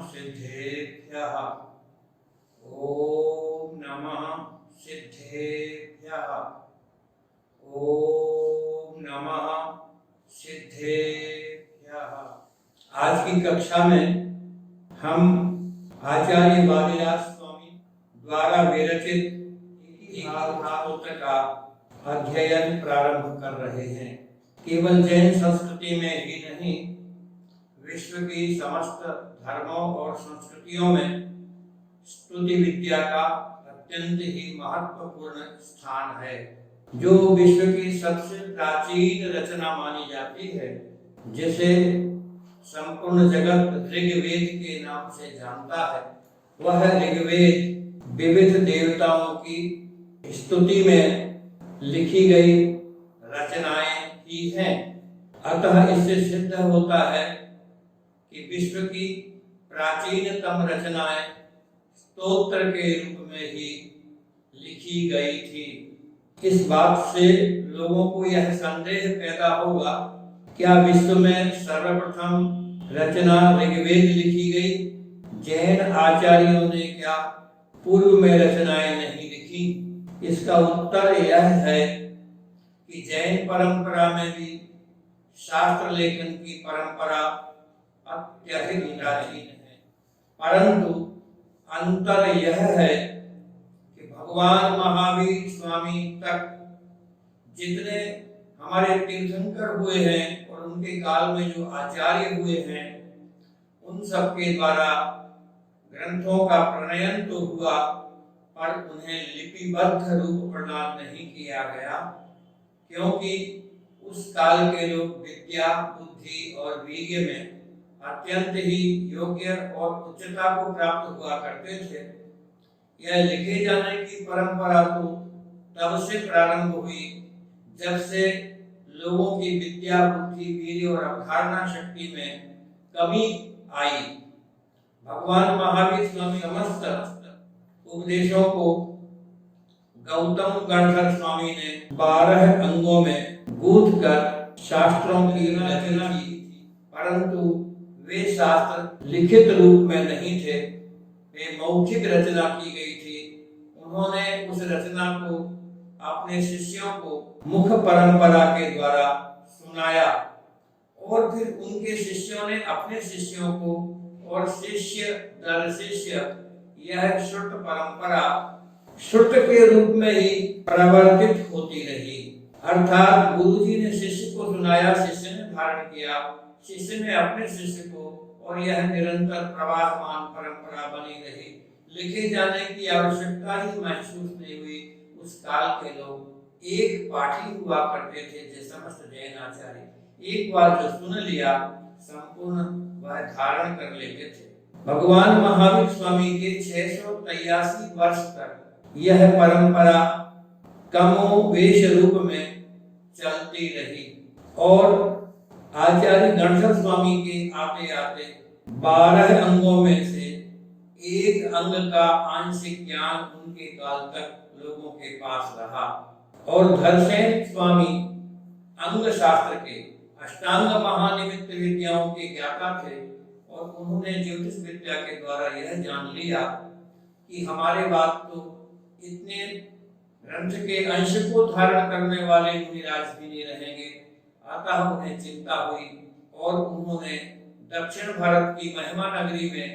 सिद्धेभ्यः। ओम नमः सिद्धेभ्यः। ओम नमः सिद्धेभ्यः। आज की कक्षा में हम आचार्य वादिराज स्वामी द्वारा विरचित इतिहास का अध्ययन प्रारंभ कर रहे हैं। केवल जैन संस्कृति में ही नहीं, विश्व की समस्त धर्मों और संस्कृतियों में स्तुति विद्या का अत्यंत ही महत्वपूर्ण स्थान है, जो विश्व की सबसे प्राचीन रचना मानी जाती है, जिसे संपूर्ण जगत ऋग्वेद के नाम से जानता है। वह ऋग्वेद विविध देवताओं की स्तुति में लिखी गई रचनाएं ही हैं। अतः इससे सिद्ध होता है कि विश्व की प्राचीनतम रचनाएं स्तोत्र के रूप में ही लिखी गई थी। इस बात से लोगों को यह संदेह पैदा होगा, क्या विश्व में सर्वप्रथम रचना ऋग्वेद लिखी गई? जैन आचार्यों ने क्या पूर्व में रचनाएं नहीं लिखी? इसका उत्तर यह है कि जैन परंपरा में भी शास्त्र लेखन की परंपरा अत्यधिक प्राचीन है, परंतु अंतर यह है कि भगवान महावीर स्वामी तक जितने हमारे तीर्थंकर हुए हैं और उनके काल में जो आचार्य हुए हैं, उन सब के द्वारा ग्रंथों का प्रणयन तो हुआ, पर उन्हें लिपिबद्ध रूप प्रदान नहीं किया गया, क्योंकि उस काल के लोग विद्या, बुद्धि और वीर्य में अत्यंत ही योग्य और उच्चता को प्राप्त हुआ करते थे। यह लिखे जाने की परंपरा तो तब से प्रारंभ हुई जब से लोगों की विद्या, बुद्धि, वीर्य और अवधारणा शक्ति में कमी आई। भगवान महावीर स्वामी समस्त उपदेशों को गौतम गणधर स्वामी ने 12 अंगों में गूंथ कर शास्त्रों की रचना की थी, परंतु वे शास्त्र लिखित रूप में नहीं थे, वे मौखिक रचना की गई थी। उन्होंने उस रचना को अपने शिष्यों को मुख परंपरा के द्वारा सुनाया और फिर उनके शिष्यों ने अपने शिष्यों को, और शिष्य दर शिष्य यह श्रुत परंपरा श्रुत के रूप में ही प्रवर्तित होती रही। अर्थात गुरुजी ने शिष्य को सुनाया, शिष्य ने धारण किया, शिष्य ने अपने शिष्य को, और यह निरंतर प्रवाहमान परंपरा बनी रही। लिखे जाने की आवश्यकता ही महसूस नहीं हुई। उस काल के लोग एक पाठी हुआ करते थे, जो समस्त जैन आचार्य एक बार जो सुन लिया, संपूर्ण वह धारण कर लेते थे। भगवान महावीर स्वामी के 683 वर्ष तक यह परंपरा कमोवेश रूप में चलती रही, और आचार्य गणधर स्वामी के आते आते 12 अंगों में से एक अंग का आंशिक ज्ञान उनके काल तक लोगों के पास रहा। और धरसेन स्वामी अंग शास्त्र के अष्टांग महानिमित्त विद्याओं के ज्ञाता थे, और उन्होंने ज्योतिष विद्या के द्वारा यह जान लिया कि हमारे बाद तो इतने ग्रंथ के अंश को धारण करने वाले मुनिराज भी नहीं रहेंगे। अतः उन्हें चिंता हुई, और उन्होंने दक्षिण भारत की महिमा नगरी में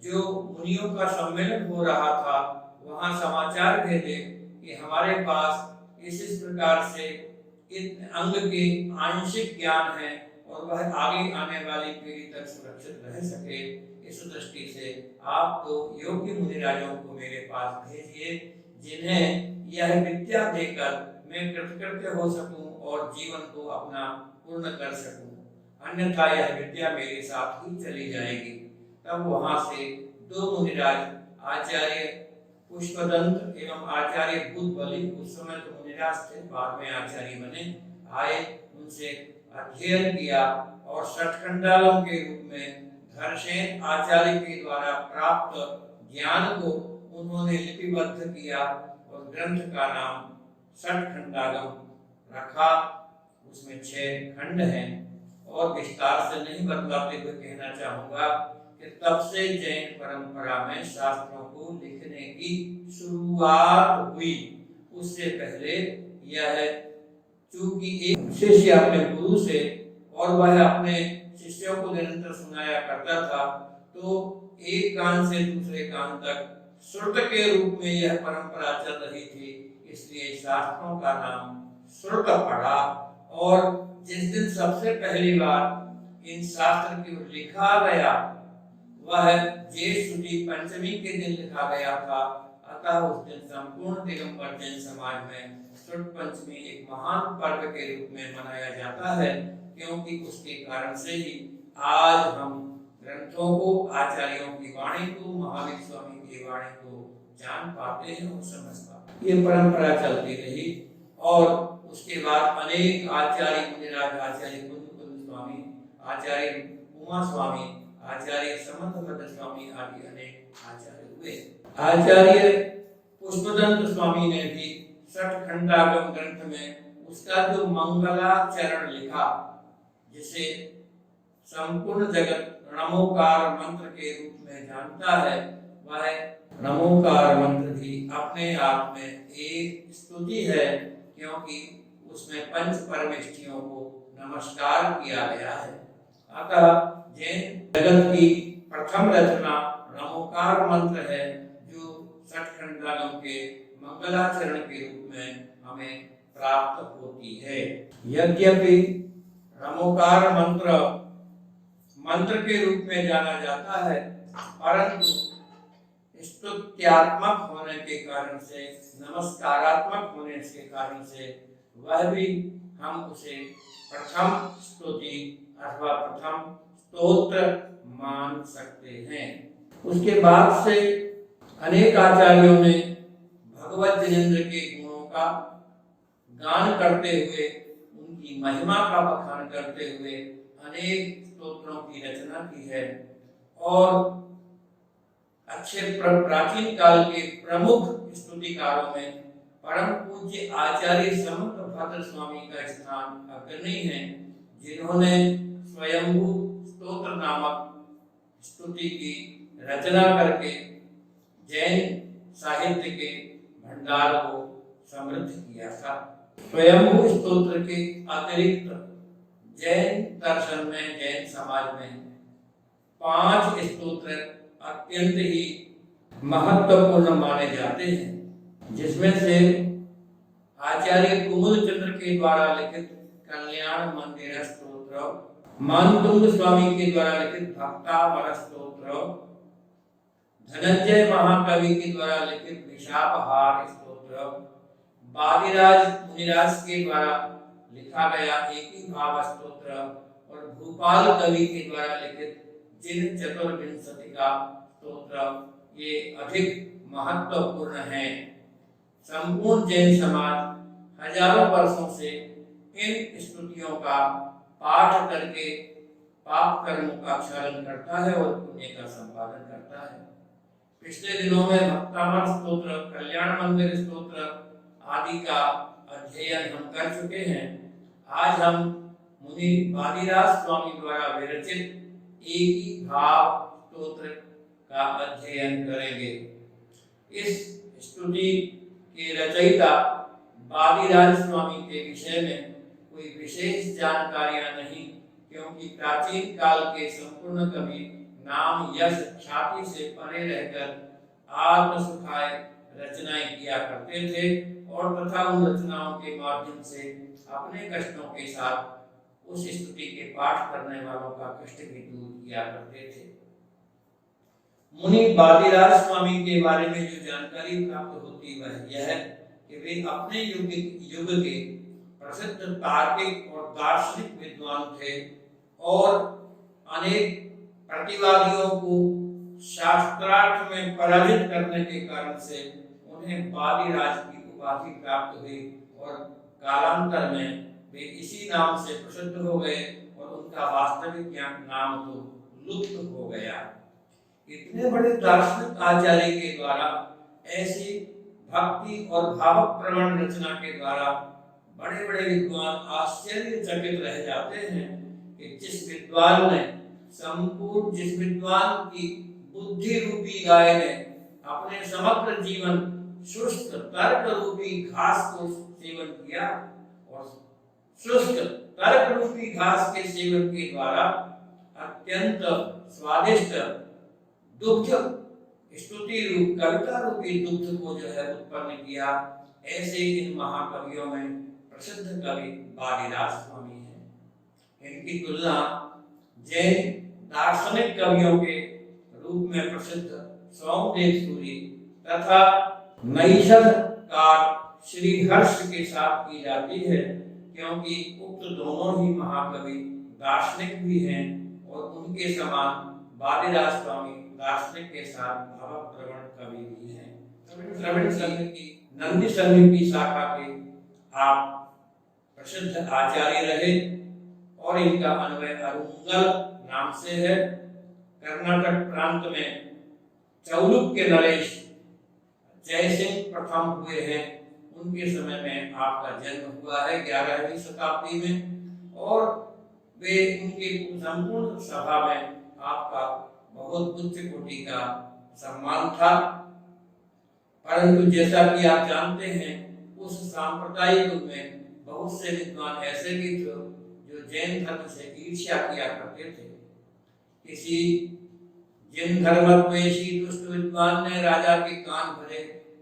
जो मुनियों का सम्मेलन हो रहा था, वहां समाचार भेजे कि हमारे पास इस प्रकार से इस अंग के आंशिक ज्ञान है, और वह आगे आने वाली पीढ़ी तक सुरक्षित रह सके। इस दृष्टि से आप तो योग्य मुनिराजों को मेरे पास भेजिए, जिन्हें यह विद्या देकर मैं कृतकृत्य हो सकूं और जीवन को अपना पूर्ण कर सकूं, अन्यथा यह विद्या मेरे साथ ही चली जाएगी। तब वहां से 2 मुनिराज, आचार्य पुष्पदंत एवं आचार्य भूतबली, उस समय तो मुनिराज थे, बाद में आचार्य बने, आए, उनसे अध्ययन किया, और षटखंडालों के रूप में धरसेन आचार्य के द्वारा प्राप्त ज्ञान को उन्होंने लिपिबद्ध किया, और ग्रंथ का नाम षटखंडागम रखा। उसमें 6 खंड हैं, और विस्तार से नहीं बतलाते हुए कहना चाहूंगा कि तब से जैन परंपरा में शास्त्रों को लिखने की शुरुआत हुई। उससे पहले यह चूंकि एक शिष्य अपने गुरु से और वह अपने शिष्यों को निरंतर सुनाया करता था, तो एक कान से दूसरे कान तक श्रुत के रूप में यह परंपरा चल रही थी, इसलिए शास्त्रों का नाम श्रुत पड़ा। और जिस दिन सबसे पहली बार इन शास्त्र को लिखा गया वह ज्येष्ठ शुक्ल पंचमी के दिन लिखा गया था। अतः उस दिन संपूर्ण दिगंबर जैन समाज में श्रुत पंचमी एक महान पर्व के रूप में मनाया जाता है, क्योंकि उसके कारण से ही आज हम ग्रंथों को, आचार्यों की वाणी को, महावीर स्वामी की वाणी को जान पाते हैं और समझ पाते हैं। ये परंपरा चलती रही और उसके बाद अनेक आचार्य मुनिराज, आचार्य कुंद स्वामी, आचार्य उमा स्वामी, आचार्य समंतभद्र स्वामी आदि अनेक आचार्य हुए। आचार्य पुष्पदंत स्वामी ने भी षटखंडागम ग्रंथ में उसका जो मंगलाचरण लिखा, जिसे संपूर्ण जगत नमोकार मंत्र के रूप में जानता है, वह नमोकार मंत्र भी अपने आप में एक स्तुति है, क्योंकि उसमें पंच परमेष्ठियों को नमस्कार किया गया है। अतः जैन जगत की प्रथम रचना नमोकार मंत्र है, जो षटखंडागम के मंगलाचरण के रूप में हमें प्राप्त होती है। यद्यपि नमोकार मंत्र मंत्र के रूप में जाना जाता है, परंतु स्तुत्यात्मक होने के कारण से, नमस्कारात्मक होने के कारण से वह भी हम उसे प्रथम स्तुति अथवा प्रथम स्तोत्र मान सकते हैं। उसके बाद से अनेक आचार्यों ने भगवत जिनेंद्र के गुणों का गान करते हुए, उनकी महिमा का बखान करते हुए अनेक स्तोत्रों की रचना की है। और अच्छे प्राचीन काल के प्रमुख स्तुतिकारों में परम पूज्य आचार्य समंतभद्र स्वामी का स्थान अग्रणी है, जिन्होंने स्वयंभू स्तोत्र नामक स्तुति की रचना करके जैन साहित्य के भंडार को समृद्ध किया था। स्वयंभू स्तोत्र के अतिरिक्त जैन दर्शन में, जैन समाज में 5 स्तोत्र अत्यंत ही महत्वपूर्ण माने जाते हैं, जिसमें से आचार्य कुमुद चंद्र के द्वारा लिखित कल्याण मंदिर स्तोत्र, मानतुंग स्वामी के द्वारा लिखित भक्तावर स्तोत्र, धनंजय महाकवि के द्वारा लिखित विशापहार स्तोत्र, वादिराज मुनिराज के द्वारा लिखा गया एकी भाव स्तोत्र और भूपाल कवि के द्वारा लिखित जिन चतुर्विंशतिका स्तोत्र, ये अधिक महत्वपूर्ण हैं। संपूर्ण जैन समाज हजारों वर्षों से इन स्तुतियों का पाठ करके पाप कर्मों का क्षरण करता है और पुण्य का संपादन करता है। पिछले दिनों में भक्तामर स्तोत्र, कल्याण मंदिर स्तोत्र आदि का अध्ययन हम कर चुके हैं। आज हम मुनि वादिराज स्वामी द्वारा विरचित एकी भाव स्तोत्र का अध्ययन करेंगे। इस स्तुति के रचयिता वादिराज स्वामी के विषय में कोई विशेष जानकारियां नहीं, क्योंकि प्राचीन काल के संपूर्ण कवि नाम यश ख्याति से परे रहकर आत्मसुखाय रचनाएं किया करते थे और तथा उन रचनाओं के माध्यम से अपने कष्टों के साथ उस स्तुति के पाठ करने वालों का कष्ट भी दूर किया करते थे। मुनि वादिराज स्वामी के बारे में जो जानकारी प्राप्त होती वह यह है कि वे अपने युग के प्रसिद्ध तार्किक और दार्शनिक विद्वान थे और अनेक प्रतिवादियों को शास्त्रार्थ में पराजित करने के कारण से उन्हें वादिराज की उपाधि प्राप्त हुई और कालांतर में वे इसी नाम से प्रसिद्ध हो गए और उनका वास्तविक नाम तो लुप्त हो गया। इतने बड़े दार्शनिक आचार्य के द्वारा ऐसी भक्ति और भावक प्रवण रचना के द्वारा बड़े बड़े विद्वान आश्चर्यचकित रह जाते हैं कि जिस विद्वान ने संपूर्ण जिस विद्वान की बुद्धि रूपी गाय ने अपने समग्र जीवन शुष्क तर्क रूपी घास को सेवन किया और शुष्क तर्क रूपी घास के सेवन के द्वारा अत्यंत स्वादिष्ट दुग्ध स्तुति रूप कविता रूपी दुग्ध को जो है उत्पन्न किया, ऐसे इन महाकवियों में प्रसिद्ध कवि वादिराज स्वामी हैं। इनकी तुलना जैन दार्शनिक कवियों के रूप में प्रसिद्ध सोमदेव सूरी तथा नैषधकार श्री हर्ष के साथ की जाती है, क्योंकि उक्त दोनों ही महाकवि दार्शनिक भी हैं और उनके समान वादिराज स्वामी दार्शनिक के साथ भावप्रवण कवि भी हैं। द्रविड़ संघ की नंदी संघ की शाखा के आप प्रसिद्ध आचार्य रहे और इनका अन्वय अरुंगल नाम से है। कर्नाटक प्रांत में चौलुक्य नरेश जयसिंह प्रथम हुए हैं, उनके समय में आपका जन्म हुआ है 11वीं शताब्दी में, और वे उनके संपूर्ण सभा में आपका बहुत उच्च कोटि का सम्मान था। परंतु जैसा कि आप जानते हैं, उस सांप्रदायिक युग में बहुत से विद्वान ऐसे भी थे जो जैन धर्म से ईर्ष्या किया करते थे। किसी जिन धर्मद्वेषी दुष्ट विद्वान ने राजा के कान भरे,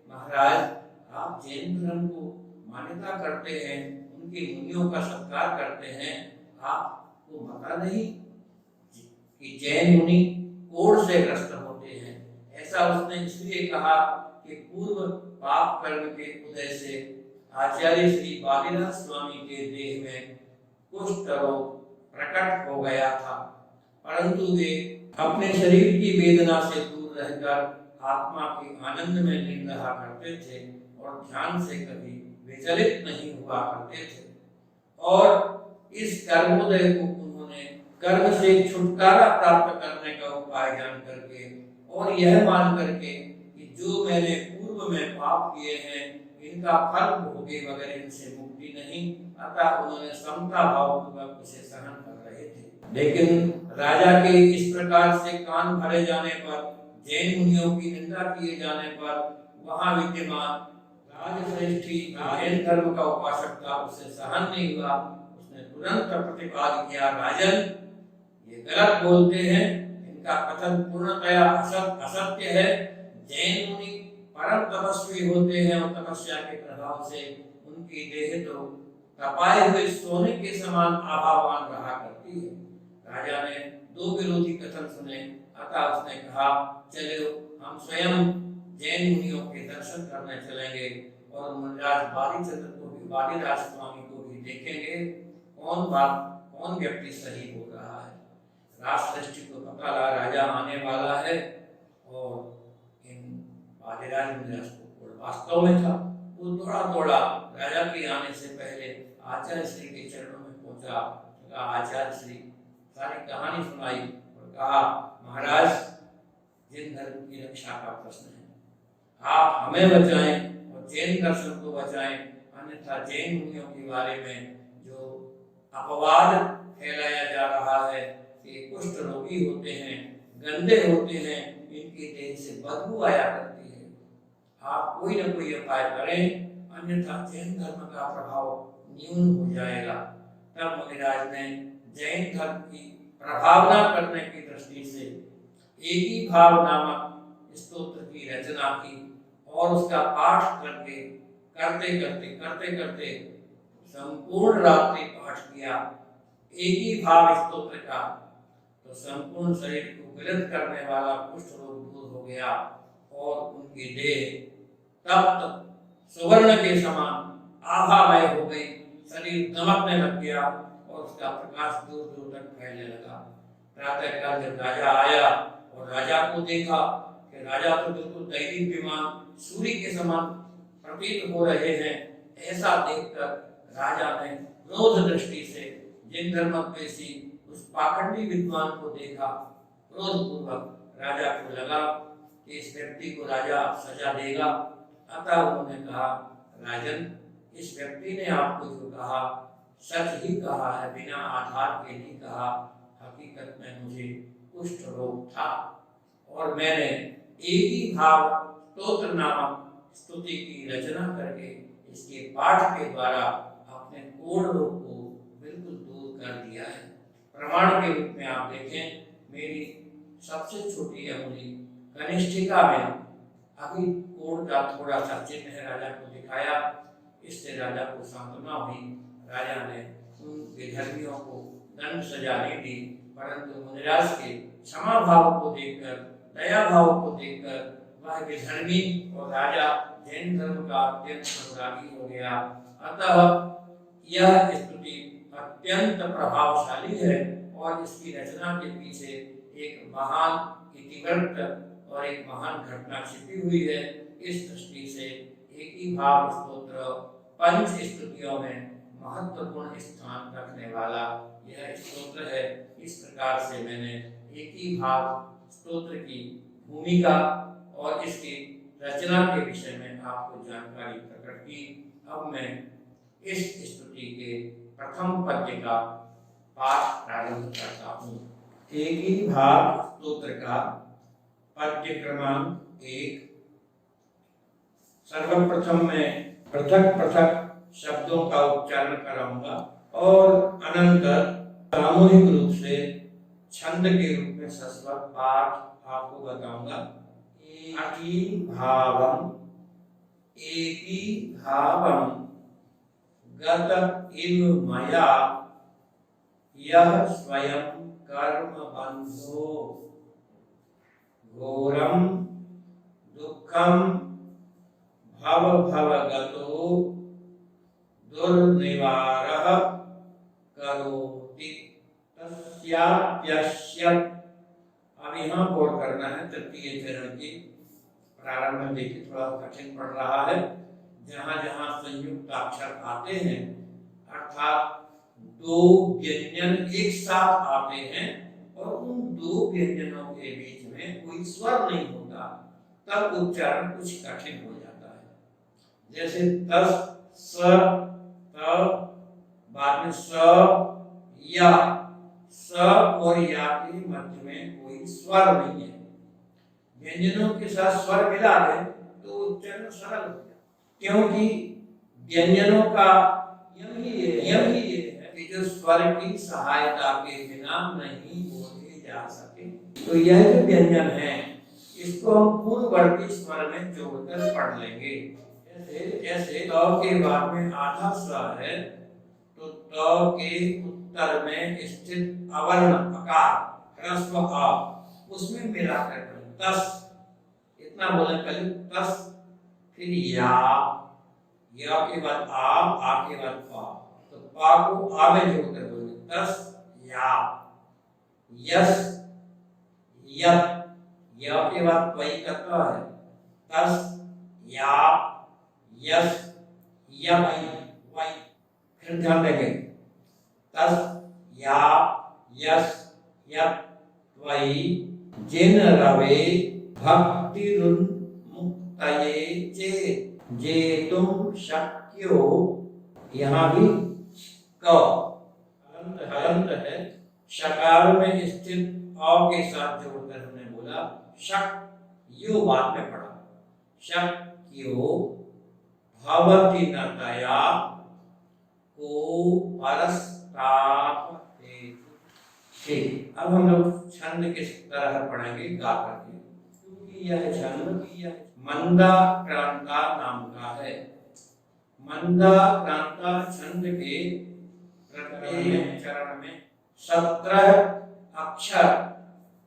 महाराज आप जैन धर्म को मान्यता करते हैं, उनकी मुनियों का सत्कार करते हैं, आपको पता नहीं कि जैन मुनि कोढ़ से ग्रस्त होते हैं। ऐसा उसने इसलिए कहा कि पूर्व पाप कर्म के उदय से आचार्य श्री वादिराज स्वामी के देह में कुष्ठ रोग प्रकट हो गया था, परंतु वे अपने शरीर की वेदना से दूर रहकर आत्मा के आनंद में लीन रहा करते थे और ध्यान से कभी विचलित नहीं हुआ करते थे। और इस कर्मोदय को उन्होंने कर्म से छुटकारा प्राप्त करने का उपाय जान करके और यह मान करके कि जो मैंने पूर्व में पाप किए हैं इनका फल भोगे बगैर इनसे मुक्ति नहीं, अतः उन्होंने समता भाव पूर्वक उसे सहन कर रहे थे। लेकिन राजा के इस प्रकार से कान भरे जाने पर, जैन मुनियों की निंदा किए जाने पर वहां विद्यमान राजश्रेष्ठी जैन धर्म का उपासक था, उसे सहन नहीं हुआ। उसने तुरंत प्रतिवाद किया, राजन ये गलत बोलते हैं, इनका कथन पूर्णतया असत्य है। जैन मुनि परम तपस्वी होते हैं और तपस्या के प्रभाव से उनकी देह तो तपाए हुए सोने के समान आभावान रहा करती है। राजा ने दो विरोधी कथन सुने, अतः उसने कहा, चलो हम स्वयं जैन मुनियों के दर्शन करने चलेंगे और मुनिराज वादिचंद्र को भी, वादिराज स्वामी को भी देखेंगे कौन व्यक्ति सही बोल रहा है। राजश्रेष्ठी को पता लगा राजा आने वाला है और वादिराज मुनिराज को वास्तव में था। वो दौड़ा राजा के आने से पहले आचार्य श्री के चरणों में पहुंचा। आचार्य श्री सारी कहानी सुनाई और कहा, महाराज जैन धर्म की रक्षा का प्रश्न है, आप हमें बचाएं और जैन दर्शन को बचाएं, अन्यथा जैन मुनियों के बारे में जो अपवाद फैलाया जा रहा है कि कुष्ठ रोगी होते हैं, गंदे होते हैं, इनकी देह से बदबू आया करती है, आप कोई न कोई उपाय करें, अन्यथा जैन धर्म का प्रभाव न्यून हो जाएगा। तब मुनिराज ने जैन धर्म की प्रभावना करने की दृष्टि से एक ही भाव नामक स्तोत्र की रचना की और उसका पाठ करते करते संपूर्ण रात्रि पाठ किया एक ही भाव स्तोत्र का, तो संपूर्ण शरीर को विलत करने वाला कुष्ठ रोग दूर हो गया और उनकी देह तप्त सुवर्ण के समान आभामय हो गई, शरीर दमकने लग गया और उसका प्रकाश दूर दूर तक फैलने लगा। प्रातः काल जब राजा आया और राजा को देखा कि राजा तो बिल्कुल दैदीप्यमान सूर्य के समान प्रतीत हो रहे हैं, ऐसा देखकर राजा ने क्रोध दृष्टि से जैन धर्मद्वेषी उस पाखंडी विद्वान को देखा। क्रोधपूर्वक राजा को लगा कि इस व्यक्ति को राजा सजा देगा, अतः उन्होंने कहा, राजन इस व्यक्ति ने आपको जो कहा सच ही कहा है, बिना आधार के नहीं कहा, हकीकत में मुझे कुष्ठ रोग था और मैंने एक ही भाव स्तोत्र नामक स्तुति की रचना करके इसके पाठ के द्वारा अपने कोढ़ रोग को बिल्कुल दूर कर दिया है। प्रमाण के रूप में आप देखें, मेरी सबसे छोटी अंगुली कनिष्ठिका में अभी कोढ़ का थोड़ा सा चिन्ह है, राजा को दिखाया। इससे राजा को सांत्वना हुई। राजा ने उन विधर्मियों को दंड सजा नहीं दी, परंतु मुनिराज के क्षमा भाव को देखकर, दया भाव को देखकर वह विधर्मी और राजा जैन धर्म का अत्यंत अनुरागी हो गया। अतः यह स्तुति अत्यंत प्रभावशाली है और इसकी रचना के पीछे एक महान इतिवृत्त और एक महान घटना छिपी हुई है। इस दृष्टि से एक ही भाव स्तोत्र पंच स्तुतियों में महत्वपूर्ण स्थान रखने वाला यह स्तोत्र है। इस प्रकार से मैंने एक ही भाव स्तोत्र की भूमिका और इसकी रचना के विषय में आपको जानकारी प्रकट की। अब मैं इस स्तुति के प्रथम पद्य का पाठ प्रारंभ करता हूँ। एक ही भाव स्तोत्र का पद्य क्रमांक 1। सर्वप्रथम मैं पृथक पृथक शब्दों का उच्चारण कराऊंगा और अनंतर सामूहिक रूप से छंद के रूप में सस्वर पाठ आपको बताऊंगा। एकी भावम गत इव मया यह स्वयं कर्म बंधो घोरम दुःखम भव भवगतो दुर्निवारः करोति तस्याप्यस्य। अब यहाँ गौर करना है, तृतीय चरण की प्रारंभ में देखिए थोड़ा कठिन पड़ रहा है। जहाँ जहाँ संयुक्त अक्षर आते हैं अर्थात दो व्यंजन एक साथ आते हैं और उन दो व्यंजनों के बीच में कोई स्वर नहीं होता, तब उच्चारण कुछ कठिन हो जाता है। जैसे तस स त, बाद में स या, स और या के मध्य में कोई स्वर नहीं है। व्यंजनों के साथ स्वर मिला दे तो उच्चारण सरल हो जाए, क्योंकि व्यंजनों का नियम ही ये है कि जो स्वर की सहायता के बिना नहीं बोले जा सके। तो यह जो व्यंजन है इसको हम पूर्ववर्ती स्वर में जोड़कर पढ़ लेंगे। जैसे त के बाद में आधा स्वर है तो त के उत्तर में स्थित अवर्ण अकार ह्रस्व आ, उसमें मिलाकर तस, इतना बोले पहले तस, फिर या के बाद आ के बाद पा, तो पा को आ में जोड़कर बोलेंगे तस या, यस यत, या के बाद वही तत्व है तस या यस या वही। फिर ध्यान देंगे तस या यस यत वही जिन रवे भक्तिरुन्मुक्तये चेत् जेतुं शक्यो। यहाँ भी क हलंत है, शकार में स्थित अ के साथ जोड़कर हमने बोला शक, यो बाद में पढ़ा शक्यो भवति न तया को परस्ताप हेतु। ठीक, अब हम लोग छंद किस तरह पढ़ेंगे गा करके, क्योंकि यह छंद मंदा क्रांता नाम का है। मंदा क्रांता छंद के प्रत्येक चरण में 17 अक्षर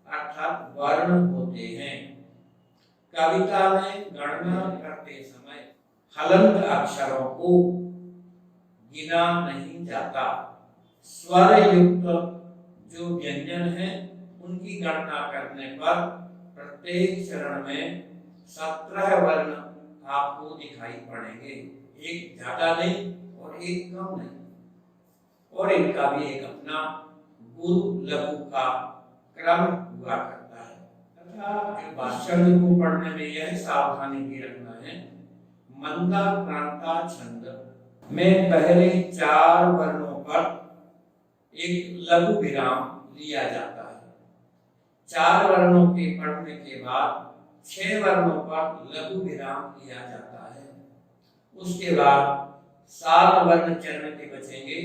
अर्थात वर्ण होते हैं। कविता में गणना करते समय हलंत अक्षरों को गिना नहीं जाता। स्वर युक्त जो व्यंजन है उनकी गणना करने पर प्रत्येक चरण में 17 वर्ण आपको दिखाई पड़ेंगे, एक ज्यादा नहीं और एक कम नहीं, और इनका भी एक अपना गुरु लघु का क्रम हुआ करता है। छंद को पढ़ने में यह सावधानी भी रखना है, मंदा क्रांता छंद में पहले 4 वर्णों पर एक लघु विराम दिया जाता है। 4 वर्णों के पढ़ने के बाद 6 वर्णों पर लघु विराम दिया जाता है। उसके बाद 7 वर्ण चरण के बचेंगे,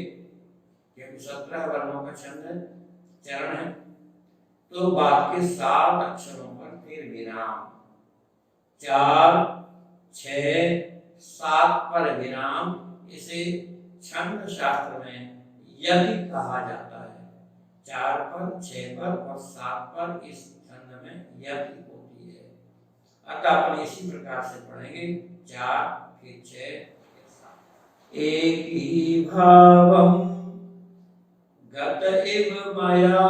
क्योंकि 17 वर्णों का चरण है। तो बाद के 7 अक्षरों पर फिर विराम, 4, 6, 7 पर विराम। इसे छंद शास्त्र में यदि कहा जाता है। 4 पर, 6 पर और 7 पर इस छंद में यदि होती है। अतः अपन इसी प्रकार से पढ़ेंगे, 4 फिर 6 फिर 7। एक ही भावम गत इव मया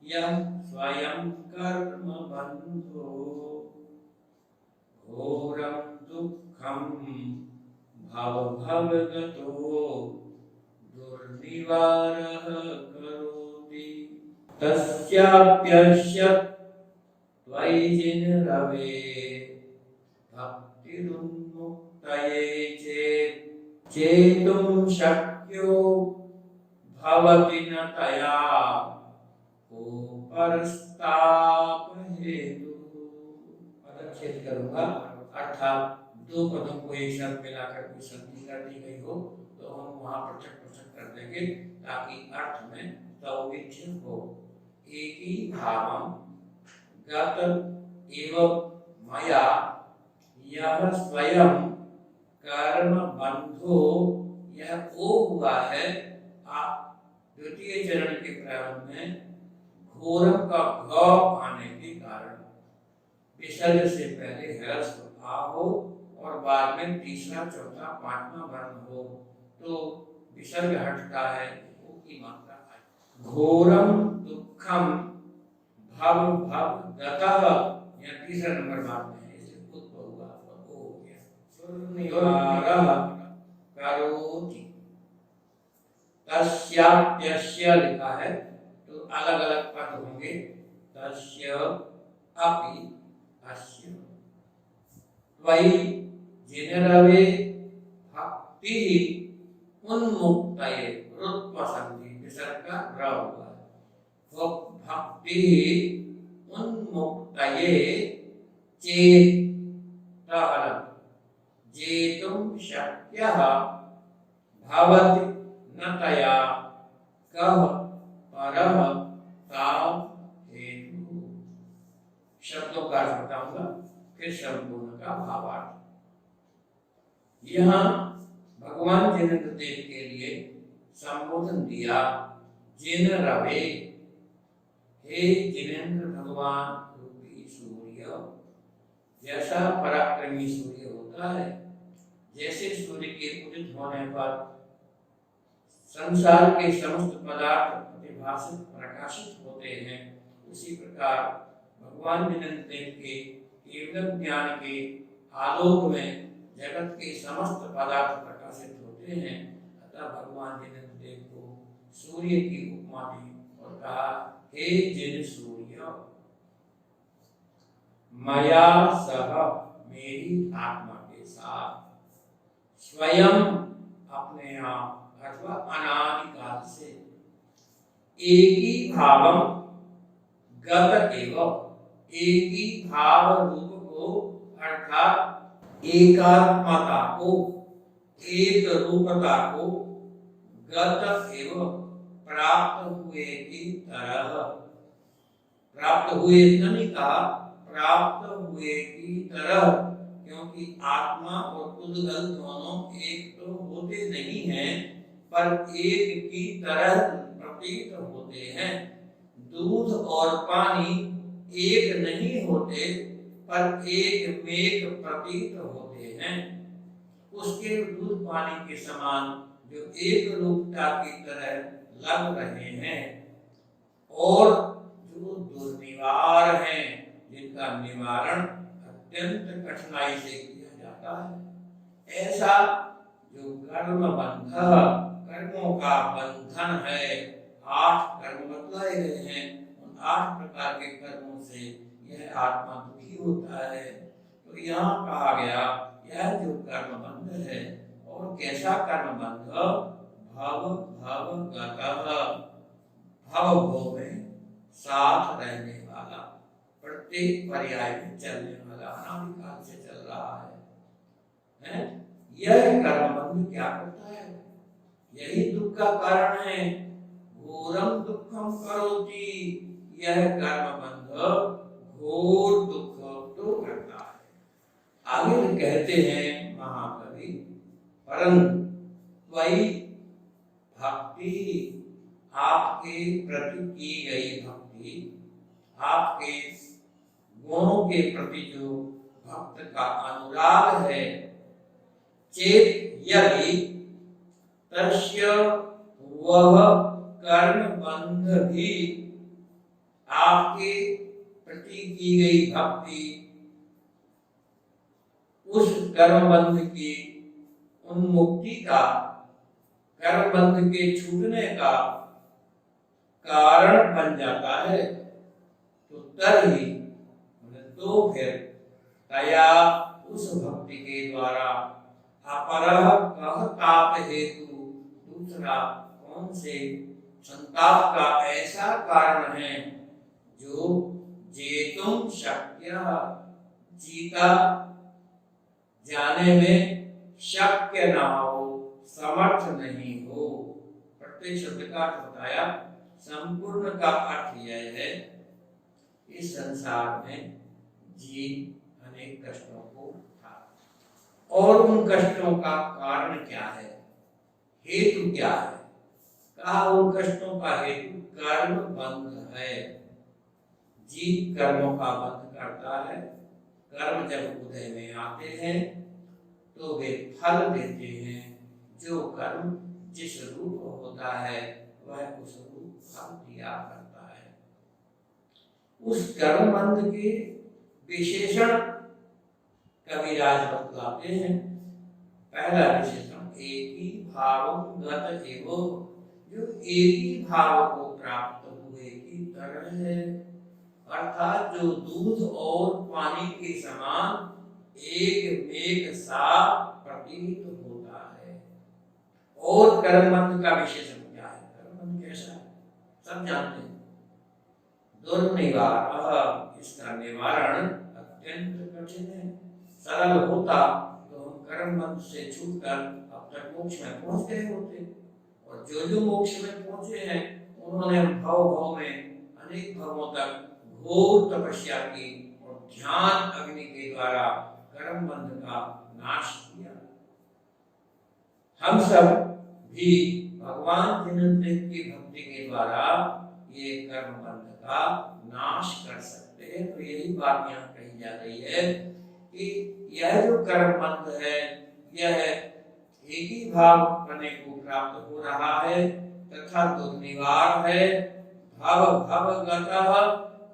यह स्वयं कर्म बंधो घोरम दुःखम भव भवगतो दुर्निवारः करोति तस्याप्यस्य त्वयि रवे भक्तिरुन्मुक्तये चेतुं शक्यो भवति न तया को परस्ताप हेतु। पदच्छेद करूंगा, अर्थात 2 पदों को एक साथ मिलाकर कोई संधि कर दी गई हो तो हम वहां पृथक पृथक कर देंगे, ताकि अर्थ में सौविध्य हो। एक ही भावम गत इव मया यह स्वयं कर्म बंधो, यह ओ हुआ है। द्वितीय चरण के प्रारंभ में घोरम का घ आने के कारण विसर्ग से पहले ह्रस्व आ हो और बाद में तीसरा, चौथा, 5वां वर्ण हो तो विसर्ग हटता है, वो की मात्रा है। घोरम दुःखम भव गतः, यह तीसरा नंबर बात में है, इसे उत्पन्न हुआ तो हो गया। करोति तस्याप्यस्य लिखा है तो अलग अलग पद होंगे, तस्य अपि अस्य। त्वयि जिनरवे भक्ति उन्मुक्तये, रुत्व संधि विसर्ग का र हुआ है, वो भक्ति उन्मुक्तये चेत जेतुं शक्यः भवति न तया कः परः ताव हेतु। शब्दों का अर्थ बताऊंगा, फिर संपूर्ण का भावार्थ। यहाँ भगवान जिनेन्द्र देव के लिए संबोधन दिया, जिन रवे, हे जिनेन्द्र भगवान रूपी सूर्य। जैसा पराक्रमी सूर्य होता है, जैसे सूर्य के उदित होने पर संसार के समस्त पदार्थ प्रतिभासित प्रकाशित होते हैं, उसी प्रकार भगवान जिनेन्द्र देव के केवल ज्ञान के आलोक में जगत के समस्त पदार्थ प्रकाशित होते हैं। अतः भगवान जिनेन्द्र देव को सूर्य की उपमा दी और कहा, हे जिन सूर्य, मया सह, मेरी आत्मा के साथ, स्वयं अपने आप अथवा अनादिकाल से, एक ही भावम गत एवं, एक ही भाव रूप को अर्थात एकात्मता को, एक रूपता को गत एवं प्राप्त हुए की तरह, प्राप्त हुए नहीं कहा, प्राप्त हुए की तरह, क्योंकि आत्मा और उद्गल दोनों एक तो होते नहीं हैं, पर एक की तरह प्रतीत होते हैं। दूध और पानी एक नहीं होते, पर एक मेघ प्रतीत होते हैं। उसके दूध पानी के समान जो एक रूपता की तरह लग रहे हैं, और जो दुर्निवार हैं, जिनका निवारण अत्यंत कठिनाई से किया जाता है। ऐसा जो कर्म बंध, कर्मों का बंधन है, 8 कर्म बतलाए गए हैं, उन 8 प्रकार के कर्मों से यह आत्मा दुखी होता है। तो यहाँ कहा गया, यह जो कर्म बंध है, और कैसा कर्म बंध, भव भव गतः, भव भव में साथ रहने वाला, प्रत्येक पर्याय में चलने वाला, अनादिकाल से चल रहा है? यह कर्म बंध क्या करता है? यही दुख का कारण है। घोरम दुखम करोति, यह कर्म बंध घोर दुख तो करता है। आगे कहते हैं महाकवि, परंतु त्वयि भक्ति, आपके प्रति की गई भक्ति, आपके गुणों के प्रति जो भक्त का अनुराग है, चेत यदि तस्य वह कर्म बंध भी, आपके प्रति की गई भक्ति उस कर्म बंध की उन्मुक्ति का, कर्म बंध के छूटने का कारण बन जाता है, तो तरही, तो फिर तया उस भक्ति के द्वारा अपरः कह ताप हेतु, दूसरा कौन से संताप का ऐसा कारण है जो जेतुम शक्य, जीता जाने में शक्य ना हो, समर्थ नहीं हो। प्रत्येक शब्द का अर्थ बताया, संपूर्ण का अर्थ यह है, इस संसार में जीव अनेक कष्टों को उठा, और उन कष्टों का कारण क्या है, हेतु क्या है? कहा उन कष्टों का हेतु कर्म बंध है। जीव कर्मों का बंध करता है। कर्म जब उदय में आते हैं तो वे फल देते हैं। जो कर्म जिस रूप होता है वह उस रूप फल दिया करता है। उस कर्म बंध के विशेषण कविराज बतलाते हैं। पहला विशेषण एक ही भाव गत एवं, जो एक ही भाव को प्राप्त हुए की तरह है, अर्थात जो दूध और पानी के समान एक मेघ सा प्रतीत होता है। और कर्मबंध का विशेषण क्या है? कर्मबंध कैसा है सब जानते हैं। दुर्निवार, इसका निवारण अत्यंत कठिन है। सरल होता तो हम कर्मबंध से छूटकर अब तक मोक्ष में पहुंच गए होते, और जो मोक्ष में पहुंचे हैं उन्होंने भव भव में अनेक भवों तक घोर तपस्या की और ध्यान अग्नि के द्वारा कर्म बंध का नाश किया। हम सब भी भगवान जिनेंद्रिय की भक्ति के द्वारा ये कर्म बंध का नाश कर सकते हैं। तो यही बात यहाँ कही जा रही है कि यह जो कर्म बंध है, यह एक ही भाव करने को प्राप्त हो रहा है तथा दुर्निवार है, भव भव गतः,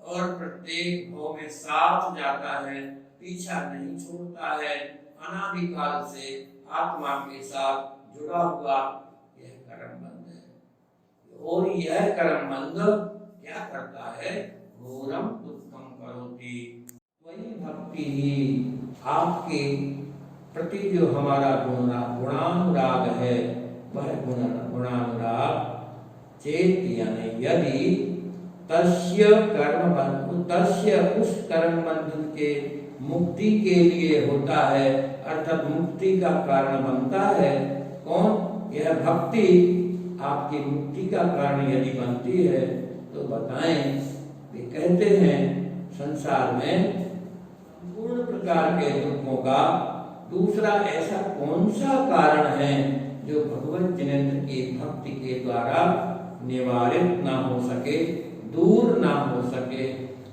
और प्रत्येक भाव में साथ जाता है, पीछा नहीं छोड़ता है, अनादिकाल से आत्मा के साथ जुड़ा हुआ यह कर्म बंध है। और यह कर्म बंध क्या करता है? घोरम दुखम करोति, वही भक्ति ही आपके प्रति जो हमारा गुणानुराग है, वह गुणानुराग चेत यानी यदि तस्य कर्म बंध, तस्य उस कर्म बंधन के मुक्ति के लिए होता है, अर्थात मुक्ति का कारण बनता है। कौन? यह भक्ति आपकी मुक्ति का कारण यदि बनती है तो बताएं। वे कहते हैं संसार में पूर्ण प्रकार के दुखों का दूसरा ऐसा कौन सा कारण है जो भगवत जिनेंद्र की भक्ति के द्वारा निवारित ना हो सके, दूर ना हो सके।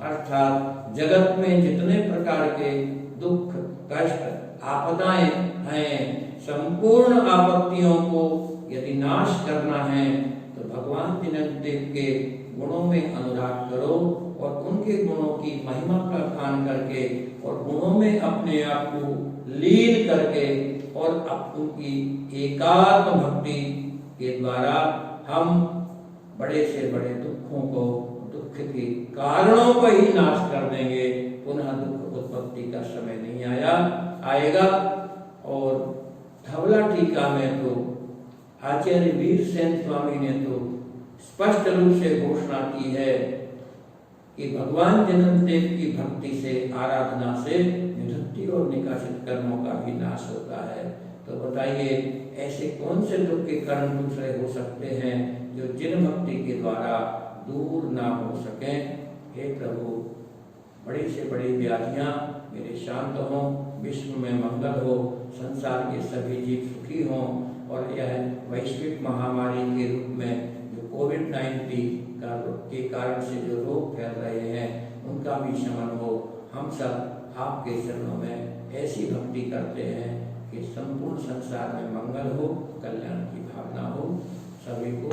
अर्थात जगत में जितने प्रकार के दुख, कष्ट, आपदाएं हैं, संपूर्ण आपत्तियों को यदि नाश करना है तो भगवान जिनेंद्र के गुणों में अनुराग करो और उनके गुणों की महिमा का गान करके और गुणों में अपने आप को लीन करके और उनकी एकात्म भक्ति के द्वारा हम बड़े से बड़े दुखों को, दुख के कारणों को ही नाश कर देंगे। पुनः दुख उत्पत्ति का समय नहीं आएगा। और धवला टीका में तो आचार्य वीर सेन स्वामी ने तो स्पष्ट रूप से घोषणा की है कि भगवान जन्मदेव की भक्ति से, आराधना से निवृत्ति और निकासित कर्मों का भी नाश होता है। तो बताइए ऐसे कौन से दुख के कर्म दूसरे हो सकते हैं जो जिन भक्ति के द्वारा दूर ना हो सकें। हे प्रभु, बड़ी से बड़ी व्याधियां मेरे शांत हों, विश्व में मंगल हो, संसार के सभी जीव सुखी हों और यह वैश्विक महामारी के रूप में जो कोविड-19 के कारण से जो रोग फैल रहे हैं उनका भी शमन हो। हम सब आपके चरणों में ऐसी भक्ति करते हैं कि संपूर्ण संसार में मंगल हो, कल्याण की भावना हो। सभी को